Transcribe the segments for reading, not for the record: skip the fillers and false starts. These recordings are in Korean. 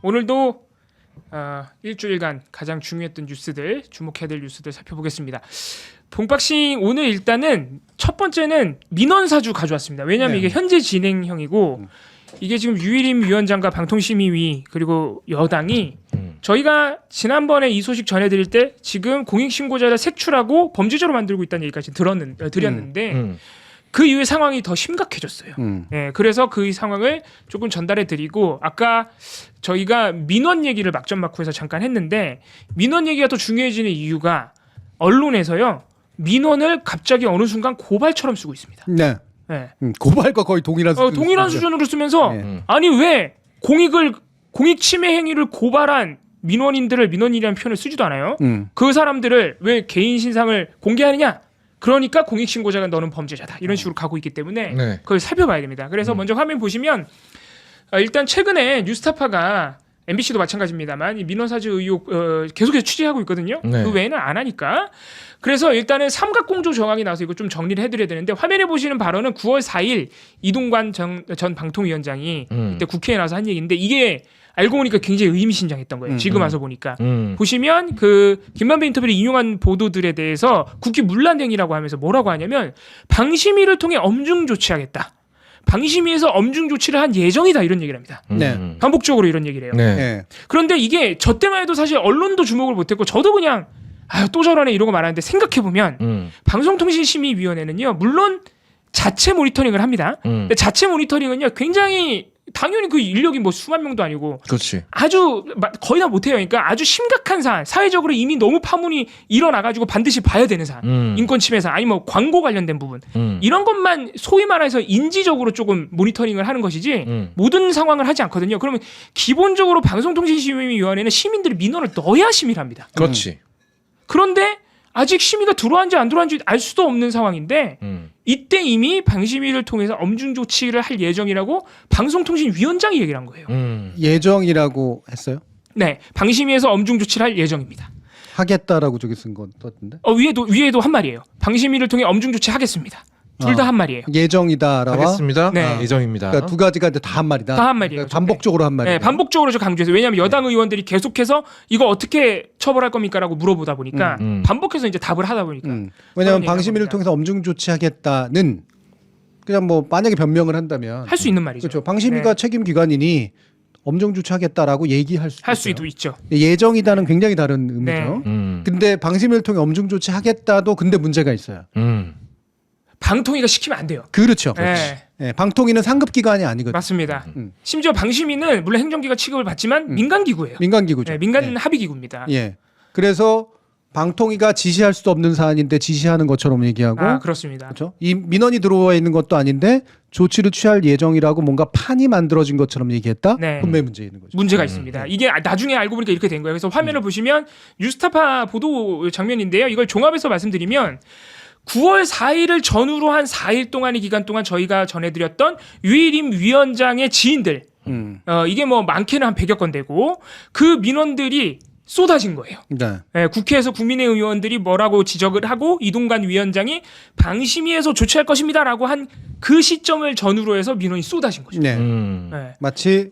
오늘도 일주일간 가장 중요했던 뉴스들, 주목해야 될 뉴스들 살펴보겠습니다. 본박싱 오늘 일단은 첫 번째는 민원사주 가져왔습니다. 왜냐하면 이게 현재 진행형이고 이게 지금 유일임 위원장과 방통심의위 그리고 여당이 저희가 지난번에 이 소식 전해드릴 때 지금 공익신고자를 색출하고 범죄자로 만들고 있다는 얘기까지 드렸는데 그 이후에 상황이 더 심각해졌어요. 예, 그래서 그 상황을 조금 전달해드리고 아까 저희가 민원 얘기를 막전막후에서 잠깐 했는데 민원 얘기가 더 중요해지는 이유가 언론에서요. 민원을 갑자기 어느 순간 고발처럼 쓰고 있습니다. 네. 예. 고발과 거의 동일한 수준. 동일한 수준으로 쓰면서 아니 왜 공익 침해 행위를 고발한 민원인들을 민원인이라는 표현을 쓰지도 않아요. 그 사람들을 왜 개인 신상을 공개하느냐? 그러니까 공익신고자가 너는 범죄자다. 이런 식으로 가고 있기 때문에 그걸 살펴봐야 됩니다. 그래서 먼저 화면 보시면 일단 최근에 뉴스타파가 MBC도 마찬가지입니다만 이 민원사주 의혹 계속해서 취재하고 있거든요. 그 외에는 안 하니까. 그래서 일단은 삼각공조 정황이 나와서 이거 좀 정리를 해드려야 되는데 화면에 보시는 발언은 9월 4일 이동관 전 방통위원장이 그때 국회에 나와서 한 얘기인데 이게 알고 보니까 굉장히 의미심장했던 거예요. 지금 와서 보니까. 보시면 그 김만배 인터뷰를 인용한 보도들에 대해서 국기 문란행위라고 하면서 뭐라고 하냐면 방심위를 통해 엄중 조치하겠다. 방심위에서 엄중 조치를 한 예정이다 이런 얘기를 합니다. 네. 반복적으로 이런 얘기를 해요. 네. 그런데 이게 저 때만 해도 사실 언론도 주목을 못했고 저도 그냥 또 저러네 이러고 말하는데 생각해보면 방송통신심의위원회는요. 물론 자체 모니터링을 합니다. 근데 자체 모니터링은요. 굉장히 당연히 그 인력이 뭐 수만 명도 아니고 그렇지. 아주 거의 다 못해요. 그러니까 아주 심각한 사안, 사회적으로 이미 너무 파문이 일어나가지고 반드시 봐야 되는 사안, 인권 침해 사안, 아니면 뭐 광고 관련된 부분 이런 것만 소위 말해서 인지적으로 조금 모니터링을 하는 것이지 모든 상황을 하지 않거든요. 그러면 기본적으로 방송통신심의위원회는 시민들의 민원을 넣어야 심의를 합니다. 그렇지. 그런데 아직 심의가 들어왔는지 안 들어왔는지 알 수도 없는 상황인데 이때 이미 방심위를 통해서 엄중 조치를 할 예정이라고 방송통신위원장이 얘기를 한 거예요. 예정이라고 했어요? 네, 방심위에서 엄중 조치를 할 예정입니다. 하겠다라고 저기 쓴 건 떴던데? 위에도 한 말이에요. 방심위를 통해 엄중 조치하겠습니다. 둘 다 한 말이에요. 예정이다라고 하겠습니다. 네. 예정입니다. 그러니까 두 가지가 다 한 말이다. 다 한 말이에요. 그러니까 반복적으로 한 말이에요. 네, 반복적으로 저 강조해서 왜냐하면 여당 의원들이 계속해서 이거 어떻게 처벌할 겁니까라고 물어보다 보니까 반복해서 이제 답을 하다 보니까 왜냐하면 방심위를 통해서 엄중 조치하겠다는 그냥 뭐 만약에 변명을 한다면 할 수 있는 말이죠. 그렇죠. 방심위가 책임 기관이니 엄중 조치하겠다라고 얘기할 수도 있죠. 예정이다는 굉장히 다른 의미죠. 네. 근데 방심위를 통해 엄중 조치하겠다도 근데 문제가 있어요. 방통위가 시키면 안 돼요. 그렇죠. 네. 네, 방통위는 상급 기관이 아니거든요. 맞습니다. 심지어 방심위는 물론 행정기관 취급을 받지만 민간기구예요. 민간기구죠. 네, 민간 합의기구입니다. 예. 그래서 방통위가 지시할 수도 없는 사안인데 지시하는 것처럼 얘기하고 그렇습니다. 그렇죠? 이 민원이 들어와 있는 것도 아닌데 조치를 취할 예정이라고 뭔가 판이 만들어진 것처럼 얘기했다? 네. 분명히 문제 있는 거죠. 문제가 있습니다. 이게 나중에 알고 보니까 이렇게 된 거예요. 그래서 화면을 보시면 뉴스타파 보도 장면인데요. 이걸 종합해서 말씀드리면 9월 4일을 전후로 한 4일 동안의 기간 동안 저희가 전해드렸던 유일임 위원장의 지인들 이게 뭐 많게는 한 100여 건 되고 그 민원들이 쏟아진 거예요. 네. 네, 국회에서 국민의 의원들이 뭐라고 지적을 하고 이동관 위원장이 방심위에서 조치할 것입니다라고 한 그 시점을 전후로 해서 민원이 쏟아진 거죠. 네. 네. 마치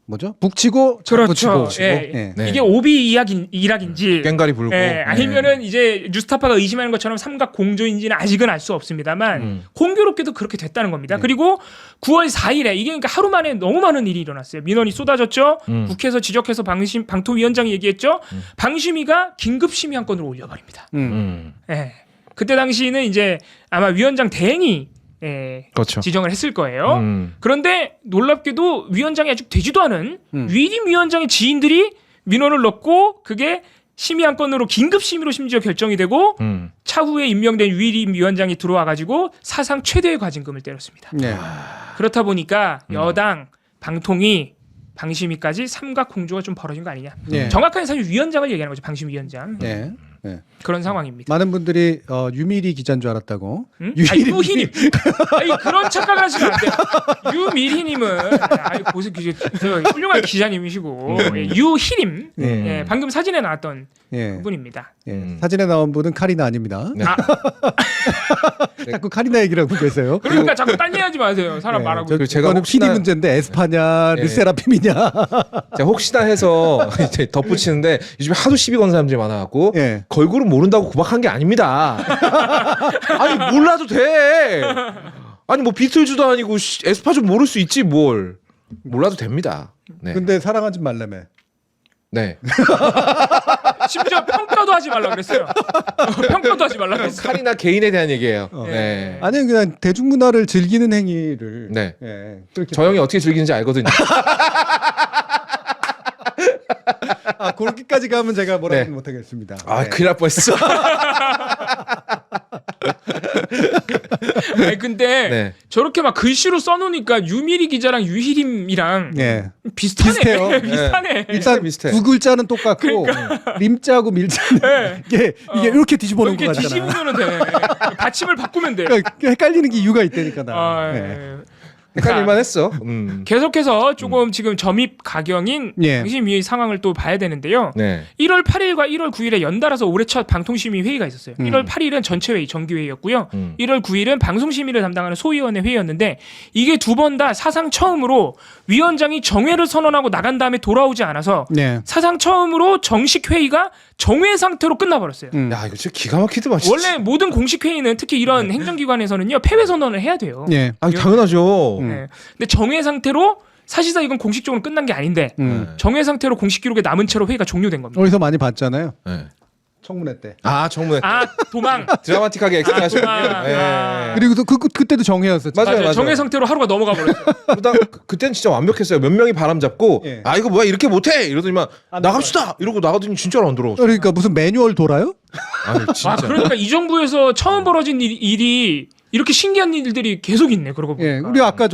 뭐죠? 북치고 그렇죠. 치고. 예. 네. 이게 오비 일학인지 깽가리 불고. 아니면은 이제 뉴스타파가 의심하는 것처럼 삼각 공조인지는 아직은 알 수 없습니다만 공교롭게도 그렇게 됐다는 겁니다. 그리고 9월 4일에 이게 그러니까 하루 만에 너무 많은 일이 일어났어요. 민원이 쏟아졌죠. 국회에서 지적해서 방통위원장이 얘기했죠. 방심위가 긴급 심의 한 건을 올려버립니다. 예. 그때 당시는 이제 아마 위원장 대행이 그렇죠. 지정을 했을 거예요. 그런데 놀랍게도 위원장이 아직 되지도 않은 위임 위원장의 지인들이 민원을 넣고 그게 심의 한 건으로 긴급 심의로 심지어 결정이 되고 차후에 임명된 위임 위원장이 들어와가지고 사상 최대의 과징금을 때렸습니다. 네. 그렇다 보니까 여당, 방통위, 방심위까지 삼각 공조가 좀 벌어진 거 아니냐. 네. 정확하게 사실 위원장을 얘기하는 거죠. 방심위원장. 네. 네. 그런 상황입니다. 많은 분들이 유미리 기자인 줄 알았다고. 응? 유희님. 아니 그런 착각하시면 안 돼요. 유미리님은 고수 훌륭한 기자님이시고 유희님 예, 방금 사진에 나왔던 그분입니다. 사진에 나온 분은 카리나 아닙니다. 네. 자꾸 카리나 얘기를 하고 계세요. 그러니까 자꾸 딴 얘기하지 마세요. 사람 말하고. 제가 제가 PD 문제인데 에스파냐 르세라핌이냐. 제가 혹시나 해서 이제 덧붙이는데 요즘에 하도 시비 거는 사람들이 많아갖고 걸그룹 모른다고 구박한 게 아닙니다. 아니 몰라도 돼. 아니 뭐 비틀즈도 아니고 에스파 좀 모를 수 있지 뭘. 몰라도 됩니다. 네. 근데 사랑하지 말라며. 네. 심지어 평가도 하지 말라 그랬어요. 평가도 하지 말라 그랬어요. 칼이나 개인에 대한 얘기예요. 네. 아니 그냥 대중문화를 즐기는 행위를. 네. 그렇게 저 형이 어떻게 즐기는지 알거든요. 그렇게까지 가면 제가 뭐라고는 못하겠습니다. 큰일 날 뻔했어. 아니 근데 저렇게 막 글씨로 써놓으니까 유미리 기자랑 유희림이랑 비슷해요. 비슷하네. 일단 비슷해. 두 글자는 똑같고 림자하고 밀자는 이게 이렇게 뒤집어 놓은 거 이렇게 같잖아. 뒤집으면 돼. 받침을 바꾸면 돼. 그러니까 헷갈리는 게 이유가 있다니까 나. 헷갈릴만 했어. 계속해서 조금 지금 점입 가경인 방심위의 상황을 또 봐야 되는데요. 1월 8일과 1월 9일에 연달아서 올해 첫 방통심의 회의가 있었어요. 1월 8일은 전체회의 정기회의였고요. 1월 9일은 방송심의를 담당하는 소위원회 회의였는데 이게 두 번 다 사상 처음으로 위원장이 정회를 선언하고 나간 다음에 돌아오지 않아서 사상 처음으로 정식 회의가 정회 상태로 끝나버렸어요. 야 이거 진짜 기가 막히더만. 원래 모든 공식 회의는 특히 이런 행정기관에서는요 폐회 선언을 해야 돼요. 당연하죠. 근데 정회 상태로 사실상 이건 공식적으로 끝난 게 아닌데 정회 상태로 공식 기록에 남은 채로 회의가 종료된 겁니다. 어디서 많이 봤잖아요. 청문회 때. 청문회. 도망. 드라마틱하게 엑스트라하셨군요. 그리고 또 그때도 정회였었죠. 맞아요. 정회 상태로 하루가 넘어가 버렸어요. 그때는 진짜 완벽했어요. 몇 명이 바람 잡고 이거 뭐야 이렇게 못해 이러더니만 나갑시다 이러고 나가더니 진짜로 안 들어오고. 그러니까 무슨 매뉴얼 돌아요? 아니 진짜. 그러니까 이 정부에서 처음 벌어진 일이 이렇게 신기한 일들이 계속 있네. 그러고 보니까. 우리 아까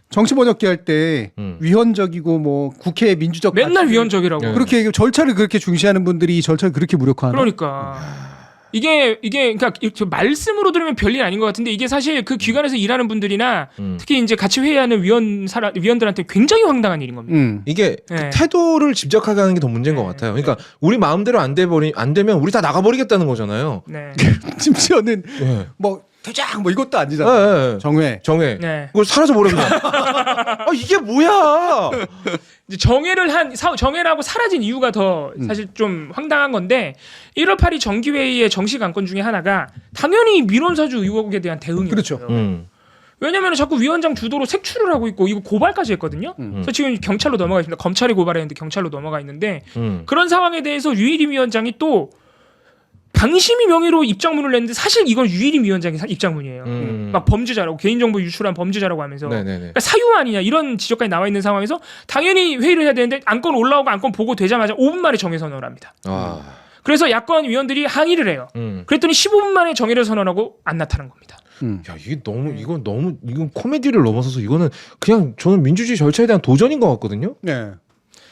정치번역기 할 때 위헌적이고 뭐 국회 민주적 맨날 위헌적이라고. 그렇게 절차를 그렇게 중시하는 분들이 이 절차를 그렇게 무력화하나? 그러니까 이게 그러니까 말씀으로 들으면 별일 아닌 것 같은데 이게 사실 그 기관에서 일하는 분들이나 특히 이제 같이 회의하는 위원들한테 굉장히 황당한 일인 겁니다. 이게 그 태도를 집적하게 하는 게 더 문제인 것 같아요. 그러니까 우리 마음대로 안 되면 우리 다 나가버리겠다는 거잖아요. 심지어는 뭐 퇴장 뭐 이것도 아니잖아. 정회. 그걸 사라져 버려 그냥. 이게 뭐야? 이제 정회를 하고 사라진 이유가 더 사실 좀 황당한 건데 1월 8일 정기회의의 정식 안건 중에 하나가 당연히 민원사주 의혹에 대한 대응이었어요. 그렇죠. 왜냐하면 자꾸 위원장 주도로 색출을 하고 있고 이거 고발까지 했거든요. 그래서 지금 경찰로 넘어가 있습니다. 검찰이 고발했는데 경찰로 넘어가 있는데 그런 상황에 대해서 유일임 위원장이 또 방심위 명의로 입장문을 냈는데 사실 이건 유일임 위원장의 입장문이에요. 막 범죄자라고 개인정보 유출한 범죄자라고 하면서 그러니까 사유 아니냐 이런 지적까지 나와 있는 상황에서 당연히 회의를 해야 되는데 안건 올라오고 안건 보고 되자마자 5분 만에 정회 선언을 합니다. 그래서 야권 위원들이 항의를 해요. 그랬더니 15분 만에 정회를 선언하고 안 나타난 겁니다. 야 이건 코미디를 넘어서서 이거는 그냥 저는 민주주의 절차에 대한 도전인 것 같거든요.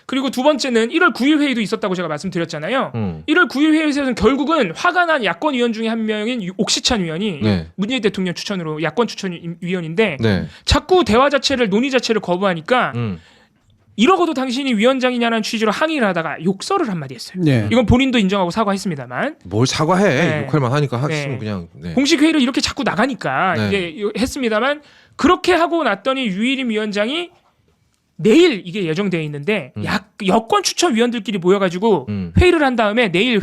그리고 두 번째는 1월 9일 회의도 있었다고 제가 말씀드렸잖아요. 1월 9일 회의에서는 결국은 화가 난 야권 위원 중에 한 명인 옥시찬 위원이 문재인 대통령 추천으로 야권 추천 위원인데 자꾸 대화 자체를 논의 자체를 거부하니까 이러고도 당신이 위원장이냐는 취지로 항의를 하다가 욕설을 한마디 했어요. 이건 본인도 인정하고 사과했습니다만 뭘 사과해. 욕할만 하니까 하시면 그냥 공식 회의를 이렇게 자꾸 나가니까 이제 했습니다만 그렇게 하고 났더니 유일임 위원장이 내일 이게 예정되어 있는데 여권 추천 위원들끼리 모여가지고 회의를 한 다음에 내일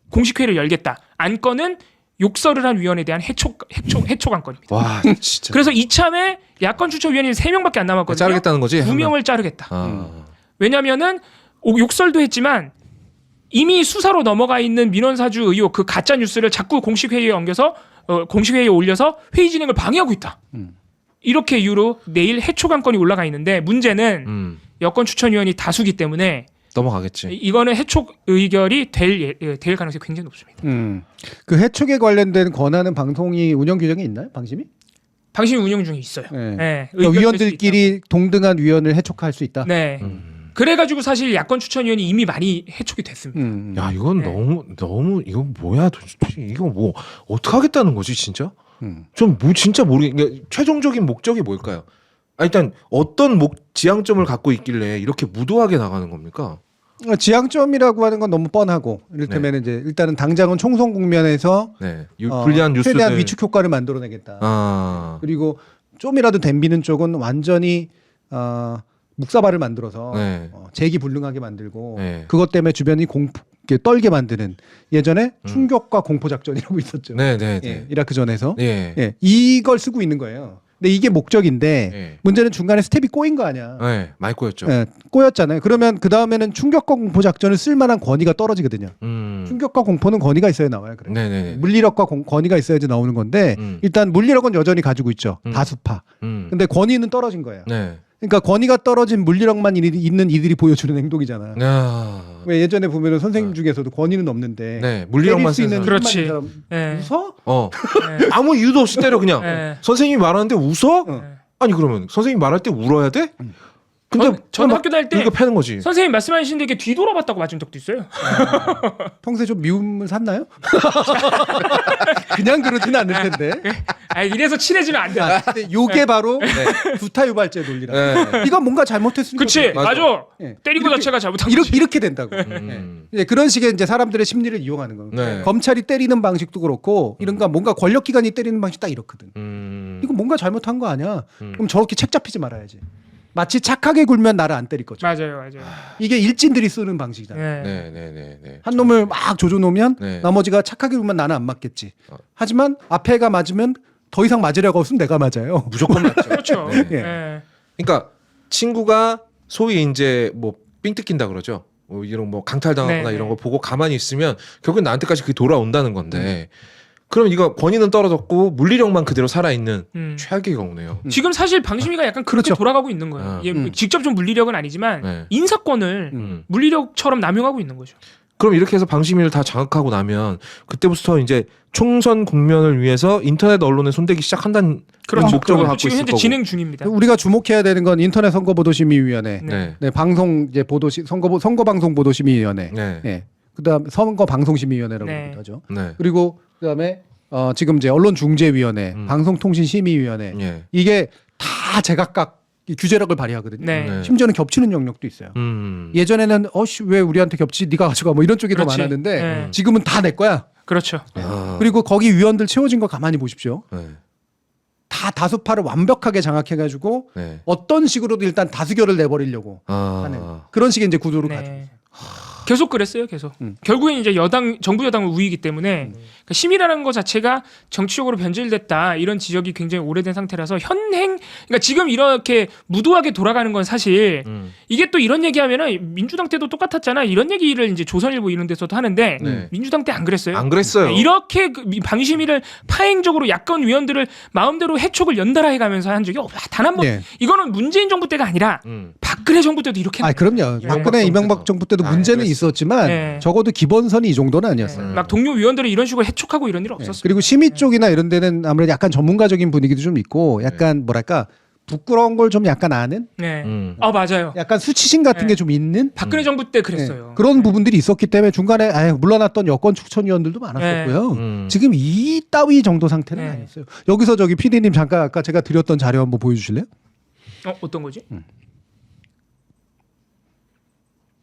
공식 회의를 열겠다. 안건은 욕설을 한 위원에 대한 해촉 안건입니다. 와 진짜. 그래서 이참에 야권 추천 위원이 3명밖에 안 남았거든요. 자르겠다는 거지. 2명을 자르겠다. 왜냐하면은 욕설도 했지만 이미 수사로 넘어가 있는 민원사주 의혹 그 가짜 뉴스를 자꾸 공식 회의에 옮겨서 공식 회의에 올려서 회의 진행을 방해하고 있다. 이렇게 이유로 내일 해촉 안건이 올라가 있는데 문제는 여권 추천위원이 다수기 때문에 넘어가겠지. 이거는 해촉 의결이 될 가능성이 굉장히 높습니다. 그 해촉에 관련된 권한은 방송이 운영 규정이 있나요? 방심이? 방심이 운영 중에 있어요. 그러니까 위원들끼리 동등한 위원을 해촉할 수 있다. 그래가지고 사실 야권 추천위원이 이미 많이 해촉이 됐습니다. 야 이건 네. 너무 이건 뭐야 도대체 이거 뭐 어떻게 하겠다는 거지 진짜? 좀 뭐 진짜 모르겠. 최종적인 목적이 뭘까요? 일단 어떤 지향점을 갖고 있길래 이렇게 무도하게 나가는 겁니까? 지향점이라고 하는 건 너무 뻔하고 이를테면 이제 일단은 당장은 총선 국면에서 네. 불리한 뉴스들 최대한 위축 효과를 만들어내겠다. 그리고 좀이라도 덤비는 쪽은 완전히 묵사발을 만들어서 네. 재기불능하게 만들고 네. 그것 때문에 주변이 떨게 만드는 예전에 충격과 공포 작전이라고 있었죠. 네네. 예, 이라크 전에서 네. 예, 이걸 쓰고 있는 거예요. 근데 이게 목적인데 네. 문제는 중간에 스텝이 꼬인 거 아니야. 네. 많이 꼬였죠. 예, 꼬였잖아요. 그러면 그 다음에는 충격과 공포 작전을 쓸 만한 권위가 떨어지거든요. 충격과 공포는 권위가 있어야 나와요. 그래. 네네. 물리력과 권위가 있어야지 나오는 건데 일단 물리력은 여전히 가지고 있죠. 다수파. 근데 권위는 떨어진 거예요. 네. 그러니까 권위가 떨어진 물리력만 있는 이들이 보여주는 행동이잖아. 왜 예전에 보면은 선생님 중에서도 권위는 없는데 네. 물리력만 때릴 수 있는 그렇지. 힘만 있는 사람 네. 웃어? 네. 아무 이유도 없이 때려 그냥. 네. 선생님이 말하는데 웃어? 네. 아니 그러면 선생님 말할 때 울어야 돼? 근데 저는 막 학교 다닐 때 이거 패는 거지. 선생님 말씀하시는데 이게 뒤돌아봤다고 맞은 적도 있어요. 평소에 좀 미움을 샀나요? 그냥 그러진 않을 텐데. 이래서 친해지면 안 돼. 근데 요게 바로 구타 유발제 논리라. 네. 네가 뭔가 잘못했으니까. 그치, 맞아. 맞아. 예. 때린 거 자체가 잘못한 이렇게, 거지. 이렇게 된다고. 예. 그런 식의 이제 사람들의 심리를 이용하는 거예요. 네. 검찰이 때리는 방식도 그렇고 이런가 뭔가 권력기관이 때리는 방식 딱 이렇거든. 이거 뭔가 잘못한 거 아니야? 그럼 저렇게 책 잡히지 말아야지. 마치 착하게 굴면 나를 안 때릴 거죠. 맞아요. 이게 일진들이 쓰는 방식이잖아요. 네. 네네네. 한 놈을 막 조져놓으면 네. 나머지가 착하게 굴면 나는 안 맞겠지. 하지만 앞에가 맞으면 더 이상 맞으려고 없으면 내가 맞아요. 무조건 맞죠. 그렇죠. 네. 예. 네. 그러니까 친구가 소위 이제 뭐 삥 뜯긴다 그러죠. 이런 뭐 강탈당하거나 네, 이런 네. 거 보고 가만히 있으면 결국엔 나한테까지 그게 돌아온다는 건데. 그럼 이거 권위는 떨어졌고 물리력만 그대로 살아있는 최악의 경우네요. 지금 사실 방심위가 약간 그렇게 그렇죠. 돌아가고 있는 거예요. 아. 이게 직접 좀 물리력은 아니지만 네. 인사권을 물리력처럼 남용하고 있는 거죠. 그럼 이렇게 해서 방심위를 다 장악하고 나면 그때부터 이제 총선 국면을 위해서 인터넷 언론에 손대기 시작한다는 그렇죠. 목적을 그건 갖고 지금 있을 현재 거고. 진행 중입니다. 우리가 주목해야 되는 건 인터넷 선거보도심의위원회, 네. 네, 방송 이제 선거방송보도심의위원회, 네. 예. 그다음 선거방송심의위원회라고 네. 하죠. 네. 그리고 그다음에 지금 이제 언론중재위원회, 방송통신심의위원회 예. 이게 다 제각각 이 규제력을 발휘하거든요. 네. 네. 심지어는 겹치는 영역도 있어요. 예전에는 왜 우리한테 겹치? 네가 가져가 뭐 이런 쪽이 그렇지. 더 많았는데 네. 지금은 다 내 거야. 그렇죠. 그리고 거기 위원들 채워진 거 가만히 보십시오. 네. 다 다수파를 완벽하게 장악해가지고 네. 어떤 식으로도 일단 다수결을 내버리려고 하는 그런 식의 이제 구도를 가지고 네. 있어요. 계속 그랬어요. 계속. 결국엔 이제 정부 여당은 우위이기 때문에 그러니까 심의라는 것 자체가 정치적으로 변질됐다 이런 지적이 굉장히 오래된 상태라서 그러니까 지금 이렇게 무도하게 돌아가는 건 사실 이게 또 이런 얘기하면은 민주당 때도 똑같았잖아 이런 얘기를 이제 조선일보 이런 데서도 하는데 네. 민주당 때 안 그랬어요. 안 그랬어요. 이렇게 방심위를 파행적으로 야권 위원들을 마음대로 해촉을 연달아 해가면서 한 적이 단 한 번. 네. 이거는 문재인 정부 때가 아니라 박근혜 정부 때도 이렇게. 그럼요. 박근혜 이명박 정부 때도 문제는 있었지만 네. 적어도 기본선이 이 정도는 아니었어요. 막 동료 위원들을 이런 식으로 해촉하고 이런 일 네. 없었어요. 그리고 심의 쪽이나 이런 데는 아무래도 약간 전문가적인 분위기도 좀 있고 약간 뭐랄까 부끄러운 걸 좀 약간 아는 네. 맞아요. 약간 수치심 같은 네. 게 좀 있는 박근혜 정부 때 그랬어요. 그런 부분들이 있었기 때문에 중간에 물러났던 여권 추천위원들도 많았었고요. 지금 이 따위 정도 상태는 네. 아니었어요. 여기서 저기 PD님 잠깐 아까 제가 드렸던 자료 한번 보여주실래요? 어떤 거지?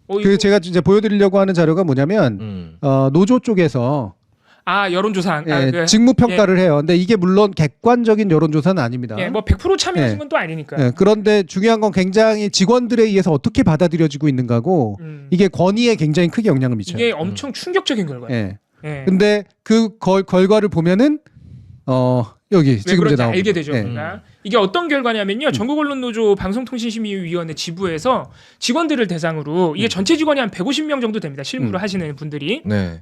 그 제가 이제 보여드리려고 하는 자료가 뭐냐면 노조 쪽에서 여론조사. 직무 평가를 해요. 근데 이게 물론 객관적인 여론조사는 아닙니다. 뭐 100% 참여하신 건 또 아니니까. 그런데 중요한 건 굉장히 직원들에 의해서 어떻게 받아들여지고 있는가고 이게 권위에 굉장히 크게 영향을 미쳐요. 이게 엄청 충격적인 결과예요. 근데 그 결과를 보면은 여기 지금 이제 나오고 알게 되죠. 그러니까 이게 어떤 결과냐면요. 전국언론노조 방송통신심의위원회 지부에서 직원들을 대상으로 이게 전체 직원이 한 150명 정도 됩니다. 실무를 하시는 분들이. 네.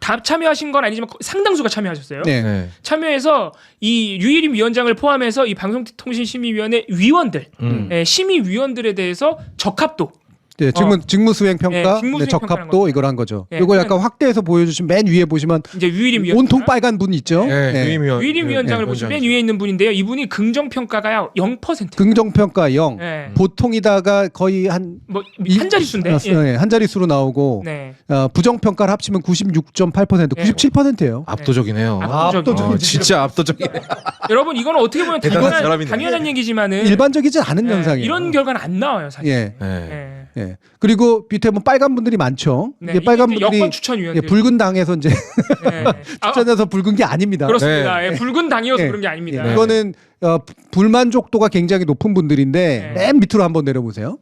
다 참여하신 건 아니지만 상당수가 참여하셨어요. 네. 참여해서 이 유일임 위원장을 포함해서 이 방송통신심의위원회 위원들, 심의위원들에 대해서 적합도 네, 직무수행 평가, 네, 직무수행 적합도 평가라는 이걸 한 거죠. 네, 이거 약간 확대해서 보여주신 맨 위에 보시면 이제 유일임 위원 온통 빨간 분 있죠. 유일임 위원장을 보시면 맨 위에 있는 분인데요. 이분이 긍정 평가가 0%. 긍정 평가 0. 네. 보통이다가 거의 한 자릿수인데. 한 자릿수로 나오고 네. 부정 평가를 합치면 96.8%, 97%예요. 압도적이네요. 압도적이죠. 진짜 압도적이네. 여러분 이거는 어떻게 보면 대단한 사람이네. 당연한 얘기지만은 일반적이지 않은 현상이에요. 이런 결과는 안 나와요, 사실. 예. 예. 예. 그리고 밑에 뭐 빨간 분들이 많죠. 네, 이게 빨간 이게 분들이 여권 추천위원들. 붉은 당에서 이제 네. 추천해서 붉은 게 아닙니다. 그렇습니다. 예, 붉은 당이어서 예. 그런 게 아닙니다. 예. 이거는 불만족도가 굉장히 높은 분들인데 네. 맨 밑으로 한번 내려보세요.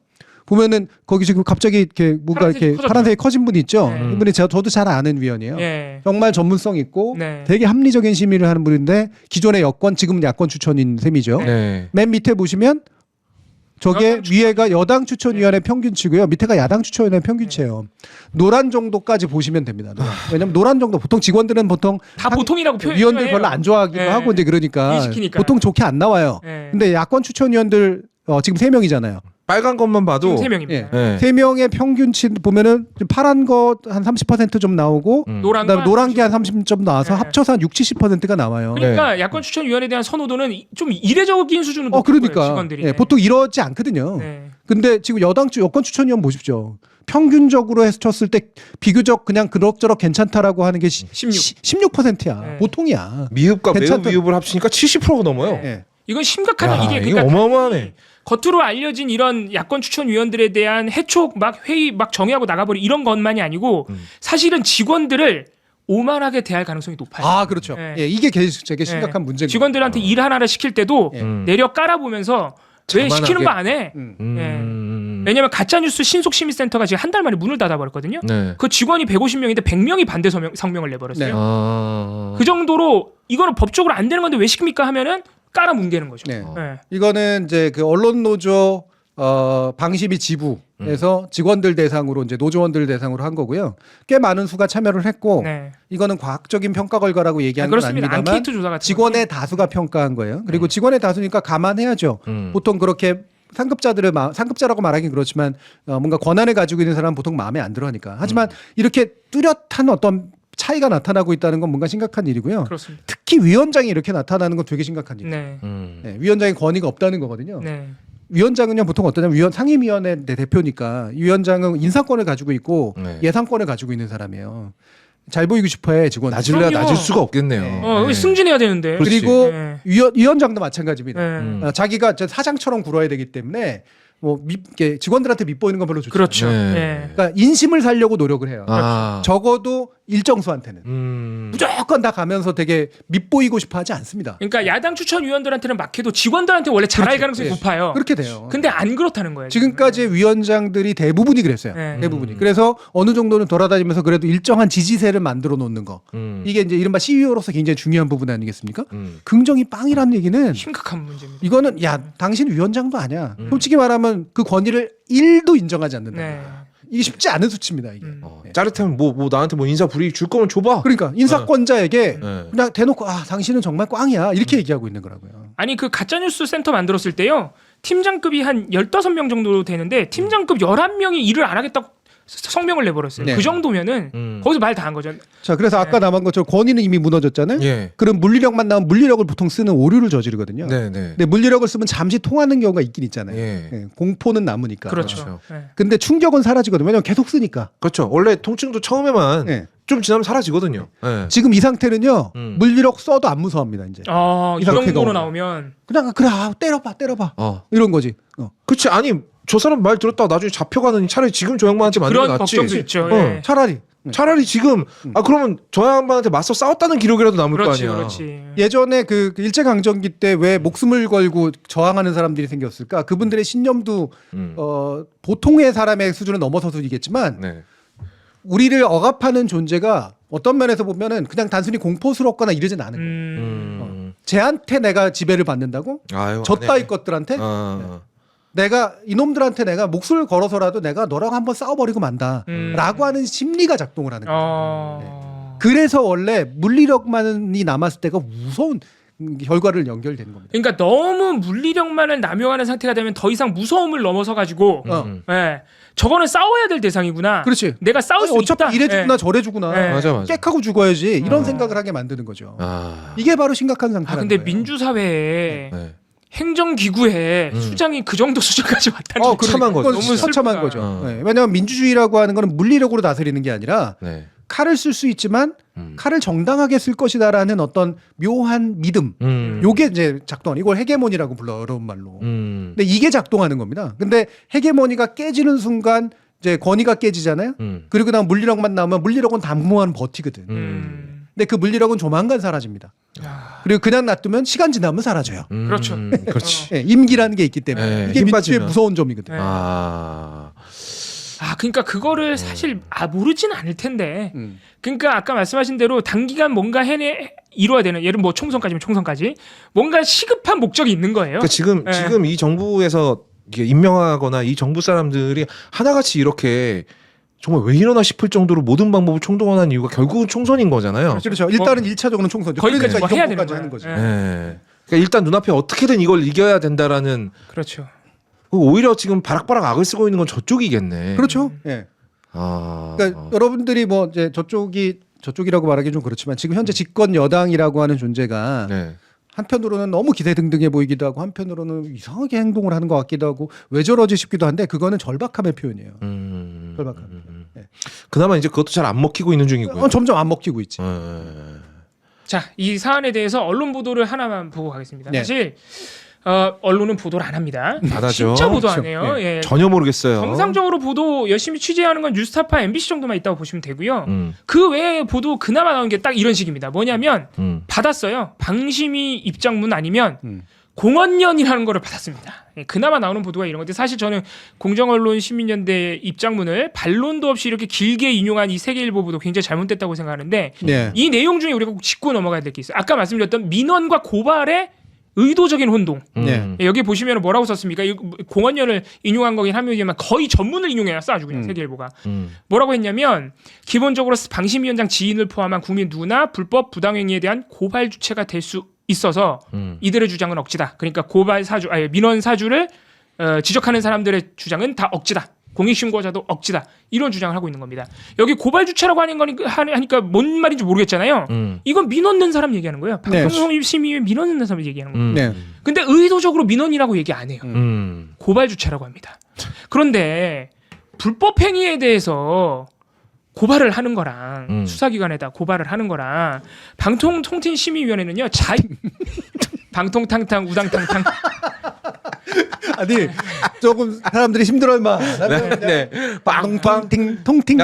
보면은 거기 지금 갑자기 이렇게 뭔가 파란색이 이렇게 커졌죠. 파란색이 커진 분이 있죠. 네. 이분이 저도 잘 아는 위원이에요. 예. 정말 전문성 있고 네. 되게 합리적인 심의를 하는 분인데 기존의 여권 지금은 야권 추천인 셈이죠. 네. 맨 밑에 보시면 저게 여당 위에가 여당 추천위원회 평균치고요. 밑에가 야당 추천위원회 평균치예요. 노란 정도까지 보시면 됩니다. 왜냐면 노란 정도 보통 직원들은 보통 다 보통이라고 표현해요. 위원들 별로 안 좋아하기도 네. 하고 이제 그러니까 일시키니까. 보통 좋게 안 나와요. 네. 근데 야권 추천위원들 지금 3명이잖아요. 빨간 것만 봐도 세 명입니다. 네. 3명의 평균치 보면은 파란 거 한 30% 좀 나오고 노란 그다음에 노란 게 한 30점 나와서 네. 합쳐서 한 60~70%가 나와요. 그러니까 야권 추천위원회에 대한 선호도는 좀 이례적인 수준으로 높은 그러니까 거예요, 직원들이. 예, 보통 이러지 않거든요. 네. 근데 지금 여권 추천위원 보십시오. 평균적으로 해서 쳤을 때 비교적 그냥 그럭저럭 괜찮다라고 하는 게 16%야. 네. 보통이야. 미흡과 괜찮다. 매우 미흡을 합치니까 70%가 넘어요. 네. 예. 이건 심각하다. 야, 이게 이거 그러니까 어마어마하네. 겉으로 알려진 이런 야권 추천위원들에 대한 해촉 막 회의 막 정의하고 나가버리 이런 것만이 아니고 사실은 직원들을 오만하게 대할 가능성이 높아요. 아, 그렇죠. 네. 예, 이게 되게 심각한 문제인 직원들한테 일 하나를 시킬 때도 내려 깔아보면서 왜 자만하게. 시키는 거 안 해? 음. 왜냐면 가짜뉴스 신속심의센터가 지금 한 달 만에 문을 닫아버렸거든요. 네. 그 직원이 150명인데 100명이 반대 성명을 내버렸어요. 네. 아. 그 정도로 이거는 법적으로 안 되는 건데 왜 시킵니까 하면은 깔아 뭉개는 거죠. 네. 네. 이거는 이제 그 언론노조 방심위 지부에서 직원들 대상으로 이제 노조원들 대상으로 한 거고요. 꽤 많은 수가 참여를 했고 네. 이거는 과학적인 평가 결과라고 얘기하는 건 그렇습니다. 아닙니다만 앙케이트 조사 같은 직원의 다수가 평가한 거예요. 그리고 직원의 다수니까 감안해야죠. 보통 그렇게 상급자라고 말하긴 그렇지만 뭔가 권한을 가지고 있는 사람은 보통 마음에 안 들어하니까. 하지만 이렇게 뚜렷한 어떤 차이가 나타나고 있다는 건 뭔가 심각한 일이고요. 그렇습니다. 특히 위원장이 이렇게 나타나는 건 되게 심각한 일이에요. 네. 네, 위원장의 권위가 없다는 거거든요. 네. 위원장은요 보통 어떠냐면 상임위원회 대표니까 위원장은 인사권을 가지고 있고 네. 예산권을 가지고 있는 사람이에요. 잘 보이고 싶어해 직원. 낮을래야 그럼요. 낮을 수가 없겠네요. 네. 승진해야 되는데. 그리고 네. 위원장도 마찬가지입니다. 네. 자기가 사장처럼 굴어야 되기 때문에 뭐 이렇게 직원들한테 밉보이는 건 별로 좋지 그렇죠. 않아요. 네. 네. 그러니까 인심을 살려고 노력을 해요. 아. 적어도 일정 수한테는 무조건 다 가면서 되게 밉보이고 싶어하지 않습니다. 그러니까 야당 추천위원들한테는 막해도 직원들한테 원래 잘할 가능성이 높아요. 그렇게 돼요. 근데 안 그렇다는 거예요. 지금까지 위원장들이 대부분이 그랬어요. 네. 대부분이. 그래서 어느 정도는 돌아다니면서 그래도 일정한 지지세를 만들어 놓는 거. 이게 이제 이른바 CEO로서 굉장히 중요한 부분 아니겠습니까? 긍정이 빵이라는 얘기는 심각한 문제입니다. 이거는 야 당신 위원장도 아니야. 솔직히 말하면 그 권위를 1도 인정하지 않는다. 네. 이게 쉽지 않은 수치입니다. 이게. 네. 짜릿하면 뭐 나한테 뭐 인사 불이익 줄 거면 줘봐. 그러니까 인사권자에게 네. 그냥 대놓고 당신은 정말 꽝이야 이렇게 얘기하고 있는 거라고요. 아니 그 가짜뉴스 센터 만들었을 때요. 팀장급이 한 15명 정도 되는데 팀장급 11명이 일을 안 하겠다고 성명을 내버렸어요. 네. 그 정도면은 거기서 말 다 한 거죠. 자, 그래서 아까 남은 것처럼 권위는 이미 무너졌잖아요. 예. 그럼 물리력만 나오면 물리력을 보통 쓰는 오류를 저지르거든요. 네, 네. 근데 물리력을 쓰면 잠시 통하는 경우가 있긴 있잖아요. 예. 네, 공포는 남으니까. 그렇죠. 그렇죠. 네. 근데 충격은 사라지거든요. 왜냐면 계속 쓰니까. 그렇죠. 원래 통증도 처음에만 네. 좀 지나면 사라지거든요. 네. 지금 이 상태는요. 음. 물리력 써도 안 무서워합니다. 이제. 이 이상하게 정도로 나오면. 나오면 그냥 그래 때려봐. 이런 거지. 그렇지. 아니 저 사람 말 들었다가 나중에 잡혀가는 차라리 지금 저 양반한테 맞는 게 그런 낫지. 걱정도 있죠. 예. 차라리. 차라리 지금 그러면 저 양반한테 맞서 싸웠다는 기록이라도 남을 그렇지, 거 아니야. 그렇지. 예전에 그 일제강점기 때 왜 목숨을 걸고 저항하는 사람들이 생겼을까? 그분들의 신념도 보통의 사람의 수준을 넘어서서이겠지만 네. 우리를 억압하는 존재가 어떤 면에서 보면은 그냥 단순히 공포스럽거나 이러진 않은 거예요. 쟤한테 내가 지배를 받는다고? 아유, 저 안 해. 따위 것들한테? 내가 이놈들한테 내가 목숨을 걸어서라도 내가 너랑 한번 싸워버리고 만다라고 하는 심리가 작동을 하는 거예요. 그래서 원래 물리력만이 남았을 때가 무서운 결과를 연결되는 겁니다. 그러니까 너무 물리력만을 남용하는 상태가 되면 더 이상 무서움을 넘어서 가지고 예. 저거는 싸워야 될 대상이구나. 그렇지. 내가 싸울 수 어차피 있다. 이래주구나 예. 저래주구나. 예. 맞아. 깨하고 죽어야지 이런 생각을 하게 만드는 거죠. 이게 바로 심각한 상태라는 근데 거예요. 민주사회에 네. 행정기구에 수장이 그 정도 수준까지 왔다는 게 참한 거죠. 너무 너무 처참한 슬프다. 거죠. 네. 왜냐하면 민주주의라고 하는 거는 물리력으로 다스리는 게 아니라 네. 칼을 쓸 수 있지만 칼을 정당하게 쓸 것이다라는 어떤 묘한 믿음. 요게 이제 작동하는 이걸 헤게모니라고 불러 어려운 말로. 근데 이게 작동하는 겁니다. 근데 헤게모니가 깨지는 순간 이제 권위가 깨지잖아요. 그리고 다음 물리력만 나오면 물리력은 당분간 버티거든. 근데 그 물리력은 조만간 사라집니다. 그리고 그냥 놔두면 시간 지나면 사라져요. 그렇죠. 그렇지. 네, 임기라는 게 있기 때문에 네, 이게 힘 민주주의의 빠지면. 무서운 점이거든요. 네. 그러니까 그거를 사실 모르진 않을 텐데. 그러니까 아까 말씀하신 대로 단기간 뭔가 이루어야 되는 예를 뭐 총선까지면 총선까지 뭔가 시급한 목적이 있는 거예요. 그러니까 지금 이 정부에서 이게 임명하거나 이 정부 사람들이 하나같이 이렇게 정말 왜 이러나 싶을 정도로 모든 방법을 총동원한 이유가 결국은 총선인 거잖아요. 그렇죠. 일단은 1차적으로는 총선이죠. 거기까지 그러니까 뭐 해야 이 되는 정도까지 거야. 하는 거죠. 예. 네. 그러니까 일단 눈앞에 어떻게든 이걸 이겨야 된다라는. 그렇죠. 오히려 지금 바락바락 악을 쓰고 있는 건 저쪽이겠네. 그렇죠. 예. 그러니까 여러분들이 뭐 이제 저쪽이라고 말하기 좀 그렇지만 지금 현재 집권 여당이라고 하는 존재가 네. 한편으로는 너무 기세등등해 보이기도 하고 한편으로는 이상하게 행동을 하는 것 같기도 하고 왜 저러지 싶기도 한데 그거는 절박함의 표현이에요. 절박함. 네. 그나마 이제 그것도 잘 안 먹히고 있는 중이고요. 점점 안 먹히고 있지. 자, 이 사안에 대해서 언론 보도를 하나만 보고 가겠습니다. 네. 사실 언론은 보도를 안 합니다. 안 하죠. 진짜 보도 안 그렇죠. 해요. 네. 예. 전혀 모르겠어요. 정상적으로 보도 열심히 취재하는 건 뉴스타파, MBC 정도만 있다고 보시면 되고요. 음. 그 외에 보도 그나마 나온 게 딱 이런 식입니다. 뭐냐면 받았어요. 방심위 입장문 아니면 공언연이라는 거를 받았습니다. 예, 그나마 나오는 보도가 이런 건데 사실 저는 공정언론 시민연대 입장문을 반론도 없이 이렇게 길게 인용한 이 세계일보 보도 굉장히 잘못됐다고 생각하는데 네. 이 내용 중에 우리가 꼭 짚고 넘어가야 될 게 있어요. 아까 말씀드렸던 민원과 고발의 의도적인 혼동. 네. 여기 보시면 뭐라고 썼습니까? 이 공언연을 인용한 거긴 합니다만 거의 전문을 인용해놨어 아주 그냥 세계일보가. 뭐라고 했냐면 기본적으로 방심위원장 지인을 포함한 국민 누구나 불법 부당행위에 대한 고발 주체가 될 수 있어서 이들의 주장은 억지다. 그러니까 민원 사주를 지적하는 사람들의 주장은 다 억지다. 공익신고자도 억지다. 이런 주장을 하고 있는 겁니다. 여기 고발 주체라고 하니까 뭔 말인지 모르겠잖아요. 이건 민원 낸 사람 얘기하는 거예요. 네. 방송심의위에 민원 낸 사람 얘기하는 거예요. 네. 근데 의도적으로 민원이라고 얘기 안 해요. 고발 주체라고 합니다. 그런데 불법 행위에 대해서 고발을 하는 거랑 수사기관에다 고발을 하는 거랑 방통통신심의위원회는요 방통탕탕 우당탕탕 아니 조금 사람들이 힘들어할 만. 네. 빵빵 통팅.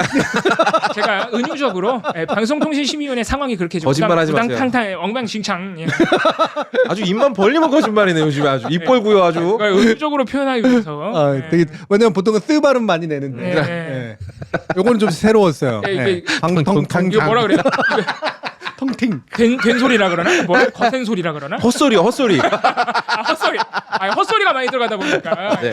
제가 은유적으로 방송통신심의위원회 상황이 그렇게 좀 거짓말하지 마세요. 우당탕탕 엉망진창 아주 입만 벌리면 거짓말이네요. 요즘에 아주 입 벌고요 아주. 그러니까 은유적으로 표현하기 위해서 되게 왜냐면 보통은 쓰 발음 많이 내는데. 네. 네. 요거는 좀 새로웠어요. 이게 방통탕. 이거 뭐라 그래요? 통팅. 된 소리라 그러나? 뭐라 거센 소리라 그러나? 헛소리요 헛소리. 헛소리. 헛소리가 많이 들어가다 보니까. 네.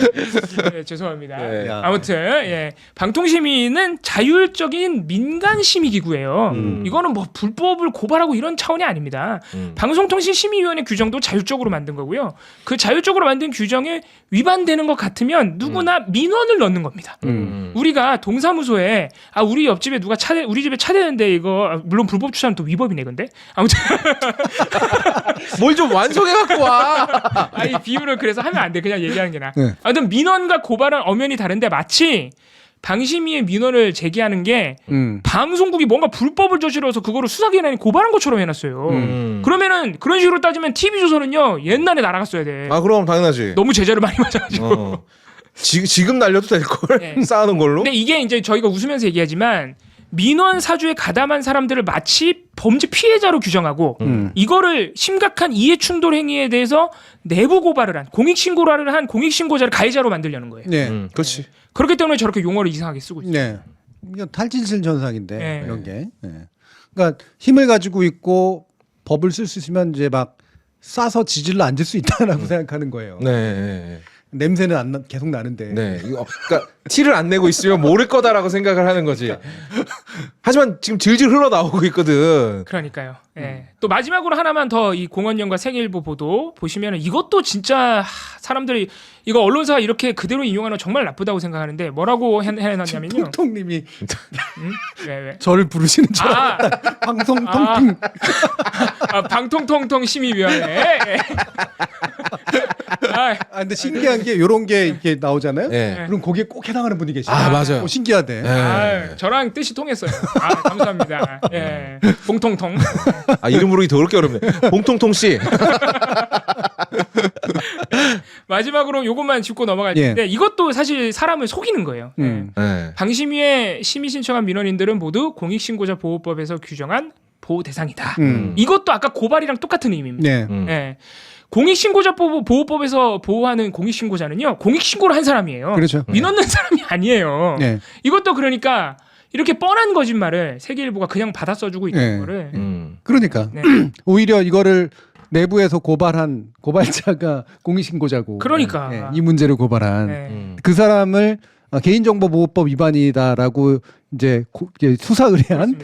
네, 죄송합니다. 네. 아무튼 방통심의는 자율적인 민간심의기구예요. 이거는 뭐 불법을 고발하고 이런 차원이 아닙니다. 방송통신심의위원회 규정도 자율적으로 만든 거고요. 그 자율적으로 만든 규정에 위반되는 것 같으면 누구나 민원을 넣는 겁니다. 우리가 동사무소에 우리 옆집에 누가 우리 집에 차대는데 이거 물론 불법 주차는 또 위법이네 근데 아무튼 뭘 좀 완성해 갖고 와. 이 비유를 그래서 하면 안 돼. 그냥 얘기하는 게 나아. 네. 아무튼 민원과 고발은 엄연히 다른데 마치 방심위의 민원을 제기하는 게 방송국이 뭔가 불법을 저질러서 그거를 수사기관에 고발한 것처럼 해놨어요. 그러면은 그런 식으로 따지면 TV조선은요 옛날에 날아갔어야 돼. 그럼 당연하지. 너무 제재를 많이 맞아가지고. 지금 날려도 될 걸. 네. 쌓아놓은 걸로. 근데 이게 이제 저희가 웃으면서 얘기하지만 민원 사주에 가담한 사람들을 마치 범죄 피해자로 규정하고 이거를 심각한 이해 충돌 행위에 대해서 내부 고발을 한 공익신고를 한 공익신고자를 가해자로 만들려는 거예요. 네. 그렇지. 그렇기 때문에 저렇게 용어를 이상하게 쓰고 있어요. 네. 이게 탈진실 현상인데 네. 이런 게. 네. 그러니까 힘을 가지고 있고 법을 쓸 수 있으면 이제 막 쏴서 지질러 앉을 수 있다라고 생각하는 거예요. 네. 냄새는 계속 나는데. 네, 이거 그러니까 티를 안 내고 있으면 모를 거다라고 생각을 하는 거지. 하지만 지금 질질 흘러 나오고 있거든. 그러니까요. 예. 또 마지막으로 하나만 더 이 공원연과 세계일보 보도 보시면 이것도 진짜 사람들이 이거 언론사가 이렇게 그대로 인용하는 건 정말 나쁘다고 생각하는데 뭐라고 해놨냐면요. 통통님이 왜? 저를 부르시는 줄 알았다. 방송 통통. 방통통통 심의위원회. 예. 근데 신기한 게 이런 게 이렇게 나오잖아요. 네. 그럼 거기에 꼭 해당하는 분이 계시죠. 맞아요. 신기하대. 네. 저랑 뜻이 통했어요. 감사합니다. 예. 봉통통. 이름 부르기 더럽게 어렵네. 봉통통 씨. 마지막으로 요것만 짚고 넘어갈 텐데 이것도 사실 사람을 속이는 거예요. 네. 방심위에 심의 신청한 민원인들은 모두 공익신고자 보호법에서 규정한 보호 대상이다. 이것도 아까 고발이랑 똑같은 의미입니다. 네. 공익신고자 보호법에서 보호하는 공익신고자는요, 공익신고를 한 사람이에요. 그렇죠. 민원는 사람이 아니에요. 네. 이것도 그러니까 이렇게 뻔한 거짓말을 세계일보가 그냥 받아 써주고 있는 거를. 그러니까 오히려 이거를 내부에서 고발한 고발자가 공익신고자고. 그러니까 이 문제를 고발한 그 사람을 개인정보보호법 위반이다라고 이제 수사 의뢰한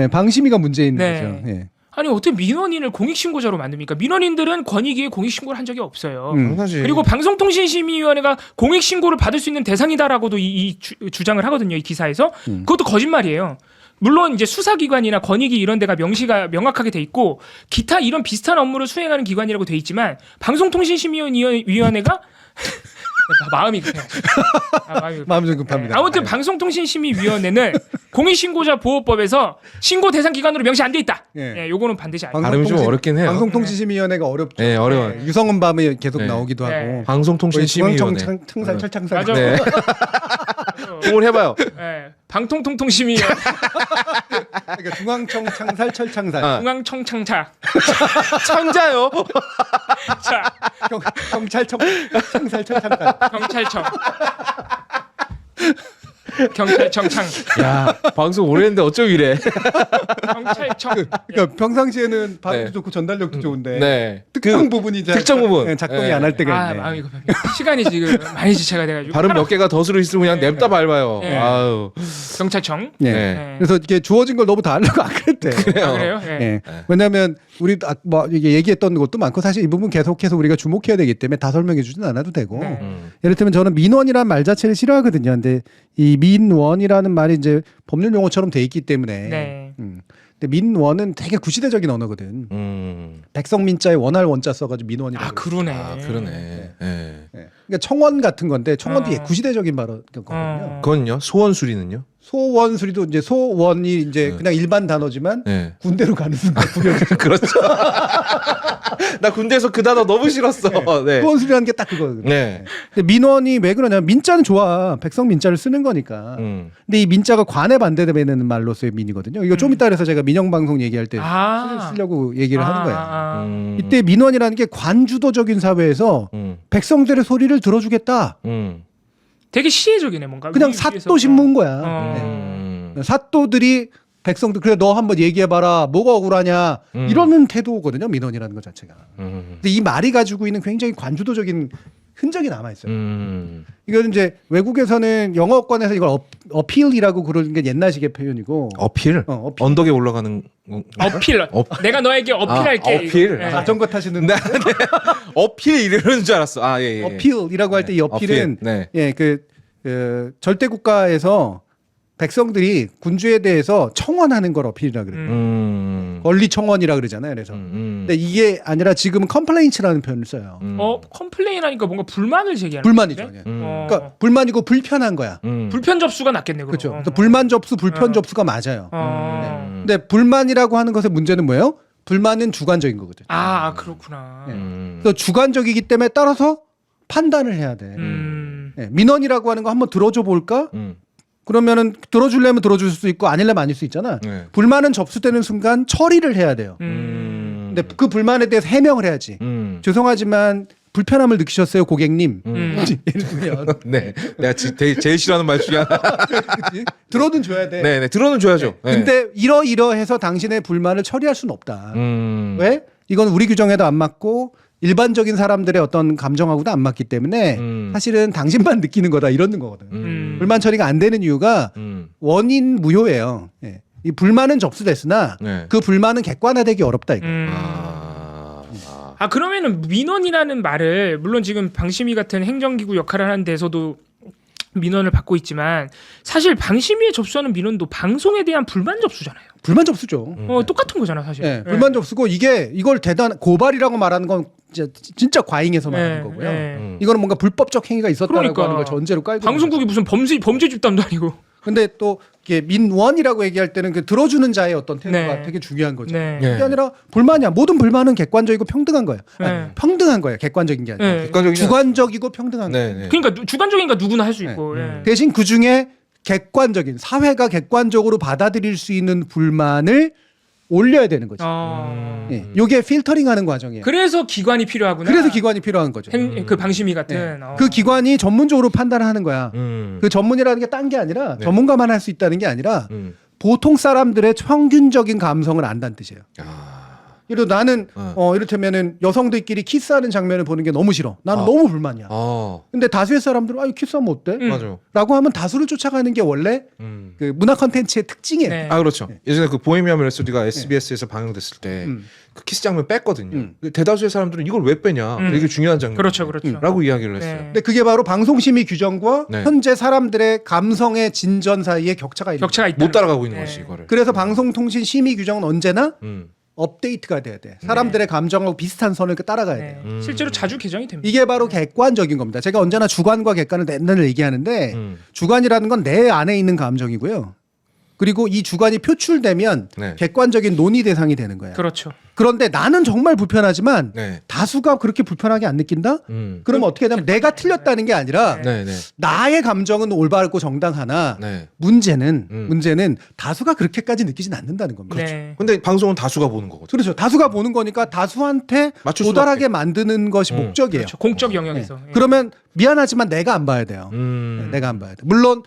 방심위가 문제 있는 거죠. 아니 어떻게 민원인을 공익신고자로 만듭니까? 민원인들은 권익위에 공익신고를 한 적이 없어요. 그리고 방송통신심의위원회가 공익신고를 받을 수 있는 대상이다라고도 주장을 하거든요. 이 기사에서. 그것도 거짓말이에요. 물론 이제 수사기관이나 권익위 이런 데가 명확하게 돼 있고 기타 이런 비슷한 업무를 수행하는 기관이라고 돼 있지만 방송통신심의위원회가 마음이 급해요. 마음이 좀 급합니다. 아무튼 방송통신심의위원회는 공익신고자 보호법에서 신고 대상 기관으로 명시 안 돼 있다. 요거는 반드시 알고. 발음이 좀 어렵긴 해요. 방송통신심의위원회가 어렵죠. 네, 어려워요. 유성은 밤에 계속 나오기도 하고. 방송통신심의위원회. 중앙청찰 철창살. 맞아. 네. 공을 해봐요. 방통통통심의위원회. 그러니까 중앙청창살 철창살. 중앙청창차. 창자요. 자, 경찰청 창살 철창살. 경찰청 창. 야, 방송 오래 했는데 어쩜 이래. 경찰청. 그러니까 평상시에는 발음도 좋고 전달력도 좋은데 특정 부분이 특정 부분 작동이 안 할 때가 있네. 마음이 급합니다. 시간이 지금 많이 지체가 돼가지고. 발음 몇 개가 덧으로 있으면 그냥 냅다 밟아요. 아유. 경찰청. 그래서 이게 주어진 걸 너무 다 하려고 안 그랬대. 그래요? 왜냐하면 우리 뭐 이게 얘기했던 것도 많고 사실 이 부분 계속해서 우리가 주목해야 되기 때문에 다 설명해 주진 않아도 되고. 예를 들면 저는 민원이라는 말 자체를 싫어하거든요. 근데 이 민원이라는 말이 이제 법률 용어처럼 돼 있기 때문에. 근데 민원은 되게 구시대적인 언어거든. 백성민자에 원할 원자 써가지고 민원이라고. 그러네. 그러니까 청원 같은 건데 청원도 구시대적인 말이거든요. 그건요? 소원수리는요? 소원수리도 이제 소원이 이제 그냥 일반 단어지만 군대로 가는 순간 그렇죠. 나 군대에서 그 단어 너무 싫었어. 소원수리라는 게 딱 그거거든요. 근데 민원이 왜 그러냐면 민자는 좋아. 백성 민자를 쓰는 거니까. 근데 이 민자가 관에 반대되는 말로서의 민이거든요. 이거 좀 이따 그래서 제가 민영방송 얘기할 때 쓰려고 얘기를 하는 거예요. 이때 민원이라는 게 관주도적인 사회에서 백성들의 소리를 들어주겠다. 되게 시혜적이네 뭔가. 그냥 사또 신문 거야. 사또들이 백성들 그래 너 한번 얘기해봐라 뭐가 억울하냐 이러는 태도거든요. 민원이라는 것 자체가. 근데 이 말이 가지고 있는 굉장히 관주도적인 흔적이 남아 있어요. 이거는 이제 외국에서는 영어권에서 이걸 어필이라고 그러는 게 옛날식의 표현이고. 어필? 언덕에 올라가는 어필. 내가 너에게 어필할게. 어필. 자전거 타시는. 어필 이러는 줄 알았어. 어필이라고 할 때 이 어필은 절대 국가에서 백성들이 군주에 대해서 청원하는 걸 어필이라 그래요. 권리 청원이라 그러잖아요. 그래서 근데 이게 아니라 지금은 컴플레인츠라는 표현을 써요. 컴플레인 하니까 뭔가 불만을 제기하는. 불만이죠. 그러니까 불만이고 불편한 거야. 불편 접수가 낫겠네. 그렇죠. 그래서 불만 접수, 불편 접수가 맞아요. 근데 불만이라고 하는 것의 문제는 뭐예요? 불만은 주관적인 거거든. 그렇구나. 그래서 주관적이기 때문에 따라서 판단을 해야 돼. 민원이라고 하는 거 한번 들어줘 볼까? 그러면은 들어주려면 들어줄 수 있고 아니려면 아닐 수 있잖아. 불만은 접수되는 순간 처리를 해야 돼요. 근데 그 불만에 대해서 해명을 해야지. 죄송하지만 불편함을 느끼셨어요, 고객님. 예를 들면. 내가 제일 싫어하는 말 중에 하나. 들어는 줘야 돼. 들어는 줘야죠. 근데 이러이러해서 당신의 불만을 처리할 수는 없다. 왜? 이건 우리 규정에도 안 맞고 일반적인 사람들의 어떤 감정하고도 안 맞기 때문에 사실은 당신만 느끼는 거다 이러는 거거든. 불만 처리가 안 되는 이유가 원인 무효예요. 예. 이 불만은 접수됐으나 네. 그 불만은 객관화되기 어렵다 이거. 그러면은 민원이라는 말을 물론 지금 방심위 같은 행정기구 역할을 하는 데서도 민원을 받고 있지만 사실 방심위에 접수하는 민원도 방송에 대한 불만 접수잖아요. 불만 접수죠. 똑같은 거잖아 사실. 예, 불만 접수고 이걸 대단 고발이라고 말하는 건 진짜 과잉해서 말하는 거고요. 이거는 뭔가 불법적 행위가 있었다라고 그러니까. 하는 걸 전제로 깔고. 방송국이 무슨 범죄 집단도 아니고. 근데 또 이게 민원이라고 얘기할 때는 그 들어주는 자의 어떤 태도가 네. 되게 중요한 거죠. 네. 그게 아니라 불만이야. 모든 불만은 객관적이고 평등한 거예요. 네. 평등한 거예요. 객관적인 게 아니라. 네. 객관적인 주관적이고 평등한 거예요. 네, 네. 그러니까 주관적인가 누구나 할 수 있고. 대신 그 중에 객관적인 사회가 객관적으로 받아들일 수 있는 불만을 올려야 되는 거죠. 예. 요게 필터링하는 과정이에요. 그래서 기관이 필요하구나. 그래서 기관이 필요한 거죠. 그 방심위 같은. 그 기관이 전문적으로 판단을 하는 거야. 그 전문이라는 게 딴 게 아니라 전문가만 할 수 있다는 게 아니라 보통 사람들의 평균적인 감성을 안다는 뜻이에요. 예를 들어 나는 이를테면은 여성들끼리 키스하는 장면을 보는 게 너무 싫어. 나는 너무 불만이야. 근데 다수의 사람들은 이 키스하면 어때? 맞아. 라고 하면 다수를 쫓아가는 게 원래 그 문화 컨텐츠의 특징이에요. 네. 그렇죠. 예전에 그 보헤미안 랩소디가 SBS에서 방영됐을 때 그 키스 장면 뺐거든요. 대다수의 사람들은 이걸 왜 빼냐? 되게 중요한 장면. 그렇죠. 라고 이야기를 했어요. 네. 근데 그게 바로 방송심의 규정과 네. 현재 사람들의 감성의 진전 사이에 격차가 있는 격차가 있다. 못 따라가고 있는 네. 거지 이거를. 그래서 방송통신 심의 규정은 언제나 음. 업데이트가 돼야 돼. 사람들의 감정하고 비슷한 선을 따라가야 돼요. 네. 실제로 자주 개정이 됩니다. 이게 바로 객관적인 겁니다. 제가 언제나 주관과 객관을 맨날 얘기하는데 주관이라는 건 내 안에 있는 감정이고요. 그리고 이 주관이 표출되면 네. 객관적인 논의 대상이 되는 거예요. 그렇죠. 그런데 나는 정말 불편하지만 네. 다수가 그렇게 불편하게 안 느낀다? 그러면 어떻게 되냐면 내가 틀렸다는 게 아니라 네, 네. 나의 감정은 올바르고 정당하나 네. 문제는 다수가 그렇게까지 느끼진 않는다는 겁니다. 네. 근데 방송은 다수가 보는 거거든. 그렇죠. 다수가 보는 거니까 다수한테 맞출 도달하게 수밖에. 만드는 것이 목적이에요. 그렇죠. 공적 영역에서. 예. 그러면 미안하지만 내가 안 봐야 돼요. 내가 안 봐야 돼. 물론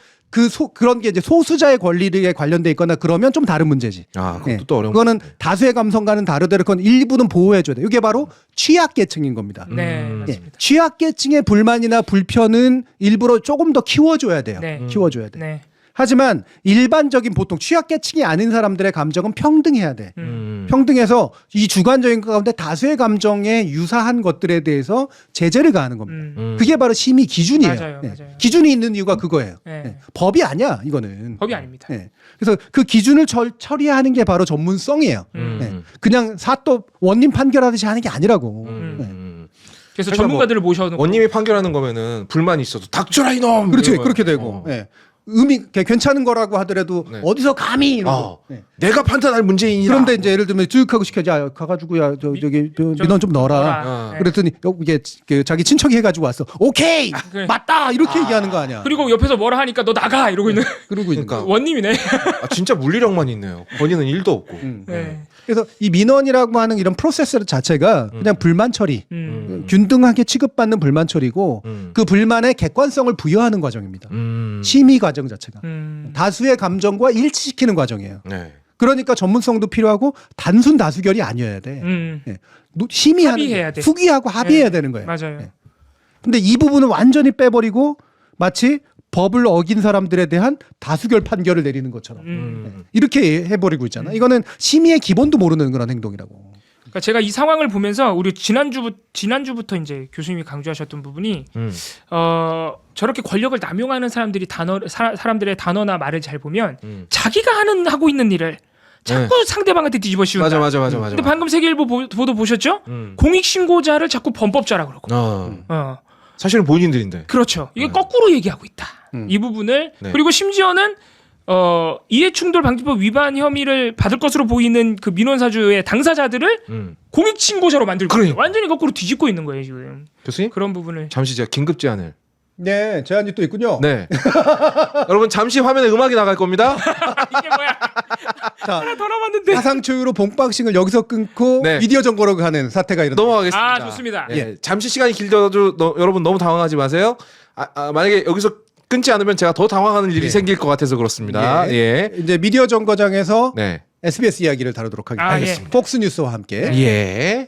그런 게 이제 소수자의 권리에 관련돼 있거나 그러면 좀 다른 문제지. 그것도 또 어려운. 그거는 다수의 감성과는 다르더라도 그건 일부는 보호해줘야 돼. 이게 바로 취약계층인 겁니다. 네, 예. 맞습니다. 취약계층의 불만이나 불편은 일부러 조금 더 키워줘야 돼요. 네. 키워줘야 돼. 네. 하지만 일반적인 보통 취약계층이 아닌 사람들의 감정은 평등해야 돼. 평등해서 이 주관적인 것 가운데 다수의 감정에 유사한 것들에 대해서 제재를 가하는 겁니다. 그게 바로 심의 기준이에요. 맞아요, 예. 맞아요. 기준이 있는 이유가 그거예요. 네. 예. 법이 아니야, 이거는. 법이 아닙니다. 예. 그래서 그 기준을 처리하는 게 바로 전문성이에요. 예. 그냥 사또 원님 판결하듯이 하는 게 아니라고. 예. 그래서 그러니까 전문가들을 모셔놓고 원님이 판결하는 거면은 불만이 있어도 닥쳐라 이놈. 그렇지, 이러면. 그렇게 되고. 예. 괜찮은 거라고 하더라도 네. 어디서 감히 이러고. 예. 내가 판단할 문제인이라. 그런데 이제 예를 들면 쭉 하고 시켜줘. 야, 가가지고 저기 민원 좀 넣어라. 네. 그랬더니 이게 그 자기 친척이 해가지고 왔어. 오케이, 그래. 맞다 이렇게 얘기하는 거 아니야. 그리고 옆에서 뭐라 하니까 너 나가 이러고 있는 그러고 있는 그러니까. 거. 원님이네. 진짜 물리력만 있네요. 권위는 1도 없고. 네. 그래서 이 민원이라고 하는 이런 프로세스 자체가 그냥 불만 처리, 균등하게 취급받는 불만 처리고 그 불만에 객관성을 부여하는 과정입니다. 심의 과정 자체가 다수의 감정과 일치시키는 과정이에요. 네. 그러니까 전문성도 필요하고 단순 다수결이 아니어야 돼. 예. 심의하는 합의해야 돼. 후기하고 합의해야 네. 되는 거예요. 맞아요. 예. 근데 이 부분은 완전히 빼버리고 마치 법을 어긴 사람들에 대한 다수결 판결을 내리는 것처럼 예. 이렇게 해버리고 있잖아. 이거는 심의의 기본도 모르는 그런 행동이라고. 그러니까 제가 이 상황을 보면서 우리 지난주부터 이제 교수님이 강조하셨던 부분이 저렇게 권력을 남용하는 사람들이 사람들의 단어나 말을 잘 보면 자기가 하고 있는 일을 자꾸 상대방한테 뒤집어 씌운다. 맞아. 근데 방금 세계일보 보도 보셨죠? 공익신고자를 자꾸 범법자라 그러고. 사실은 본인들인데. 그렇죠. 이게 거꾸로 얘기하고 있다. 이 부분을 네. 그리고 심지어는 이해충돌방지법 위반 혐의를 받을 것으로 보이는 그 민원사주의 당사자들을 공익신고자로 만들고 있어요. 완전히 거꾸로 뒤집고 있는 거예요 지금. 교수님? 그런 부분을. 잠시 제가 긴급 제안을. 네, 제안이 또 있군요. 네. 여러분 잠시 화면에 음악이 나갈 겁니다. 이게 뭐야? 자, 하나 더 남았는데. 사상초유로 봉박싱을 여기서 끊고 네. 미디어 정보로 가는 사태가 일어나. 넘어가겠습니다. 아 좋습니다. 예. 잠시 시간이 길더라도 여러분 너무 당황하지 마세요. 만약에 여기서 끊지 않으면 제가 더 당황하는 일이 생길 것 같아서 그렇습니다. 예. 이제 미디어 정거장에서 네. SBS 이야기를 다루도록 하겠습니다. 아, 예. 폭스뉴스와 함께. 예.